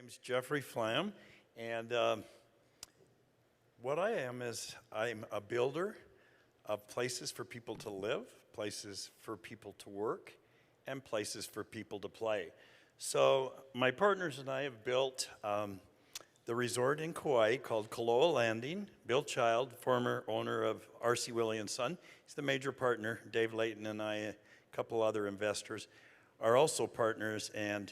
name's Jeffrey Flamm, and what I am is I'm a builder of places for people to live, places for people to work, and places for people to play. So my partners and I have built the resort in Kauai called Kaloa Landing. Bill Child, former owner of R.C. Willey & Son, he's the major partner. Dave Layton and I, a couple other investors, are also partners, and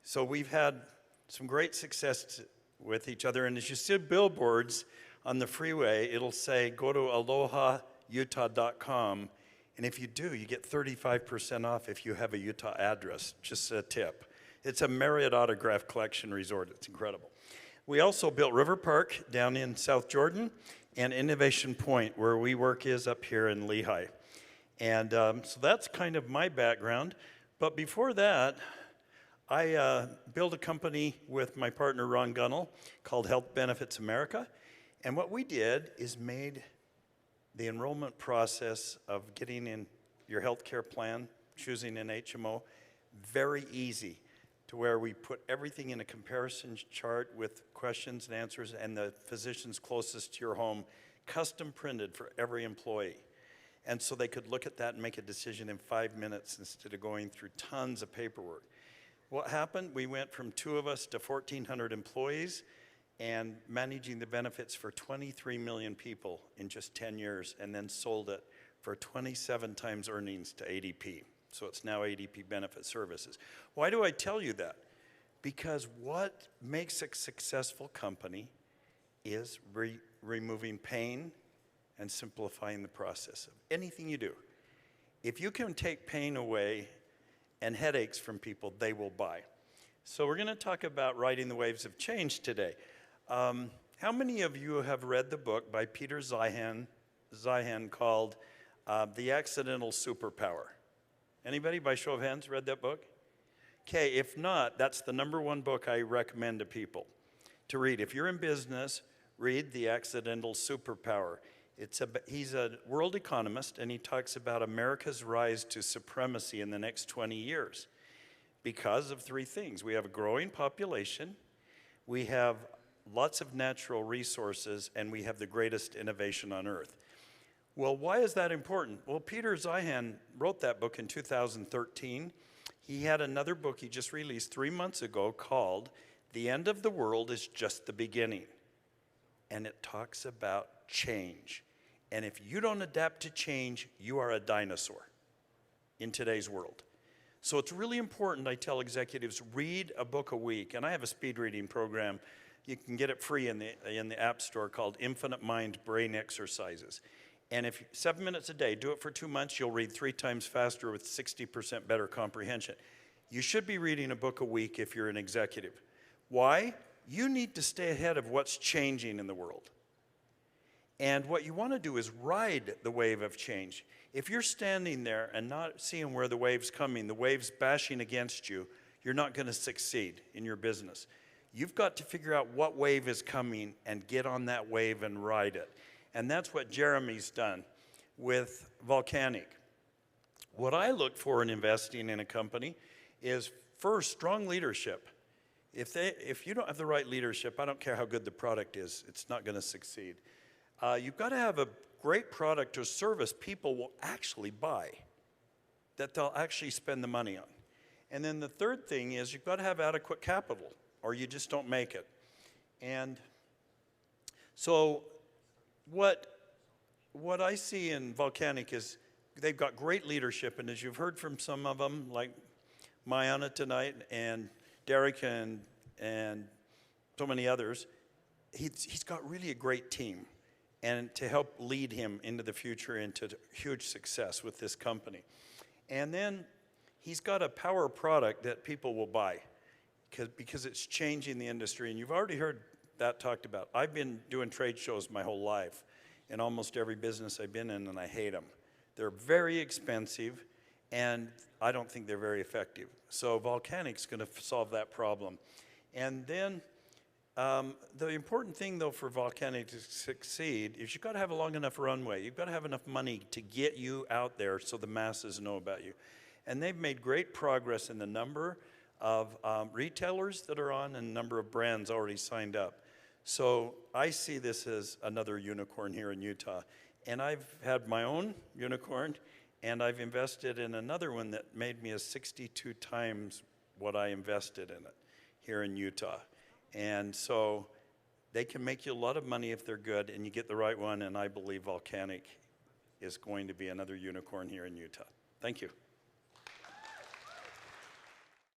so we've had some great success with each other. And as you see billboards on the freeway, it'll say, go to alohautah.com. And if you do, you get 35% off if you have a Utah address, just a tip. It's a Marriott autograph collection resort. It's incredible. We also built River Park down in South Jordan, and Innovation Point, where we work, is up here in Lehigh. And so that's kind of my background. But before that, I built a company with my partner Ron Gunnell called Health Benefits America. And what we did is made the enrollment process of getting in your health care plan, choosing an HMO, very easy, to where we put everything in a comparison chart with questions and answers, and the physicians closest to your home, custom printed for every employee. And so they could look at that and make a decision in 5 minutes instead of going through tons of paperwork. What happened? We went from 2 of us to 1,400 employees and managing the benefits for 23 million people in just 10 years, and then sold it for 27 times earnings to ADP. So it's now ADP Benefit Services. Why do I tell you that? Because what makes a successful company is removing pain and simplifying the process of anything you do. If you can take pain away and headaches from people, they will buy. So we're going to talk about riding the waves of change today. How many of you have read the book by Peter Zeihan called The Accidental Superpower? Anybody, by show of hands, read that book? Okay, if not, that's the #1 book I recommend to people to read. If you're in business, read The Accidental Superpower. He's a world economist, and he talks about America's rise to supremacy in the next 20 years because of 3 things. We have a growing population, we have lots of natural resources, and we have the greatest innovation on earth. Well, why is that important? Well, Peter Zeihan wrote that book in 2013. He had another book he just released 3 months ago called The End of the World is Just the Beginning. And it talks about change. And if you don't adapt to change, you are a dinosaur in today's world. So it's really important, I tell executives, read a book a week. And I have a speed reading program. You can get it free in the App Store called Infinite Mind Brain Exercises. And if 7 minutes a day, do it for 2 months, you'll read 3 times faster with 60% better comprehension. You should be reading a book a week if you're an executive. Why? You need to stay ahead of what's changing in the world. And what you want to do is ride the wave of change. If you're standing there and not seeing where the wave's coming, the wave's bashing against you, you're not going to succeed in your business. You've got to figure out what wave is coming and get on that wave and ride it. And that's what Jeremy's done with Volcanic. What I look for in investing in a company is, first, strong leadership. If you don't have the right leadership, I don't care how good the product is, it's not going to succeed. You've got to have a great product or service people will actually buy, that they'll actually spend the money on. And then the third thing is you've got to have adequate capital, or you just don't make it. And so what I see in Volcanic is they've got great leadership, and as you've heard from some of them, like Mayana tonight, and Derek, and so many others, he's got really a great team, and to help lead him into the future into huge success with this company. And then he's got a power product that people will buy because it's changing the industry, and you've already heard that talked about. I've been doing trade shows my whole life in almost every business I've been in, and I hate them. They're very expensive, and I don't think they're very effective. So Volcanic's going to solve that problem. And then the important thing, though, for Volcanic to succeed is you've got to have a long enough runway. You've got to have enough money to get you out there so the masses know about you. And they've made great progress in the number of retailers that are on and a number of brands already signed up. So I see this as another unicorn here in Utah. And I've had my own unicorn, and I've invested in another one that made me a 62 times what I invested in it here in Utah. And so they can make you a lot of money if they're good and you get the right one, and I believe Volcanic is going to be another unicorn here in Utah. Thank you.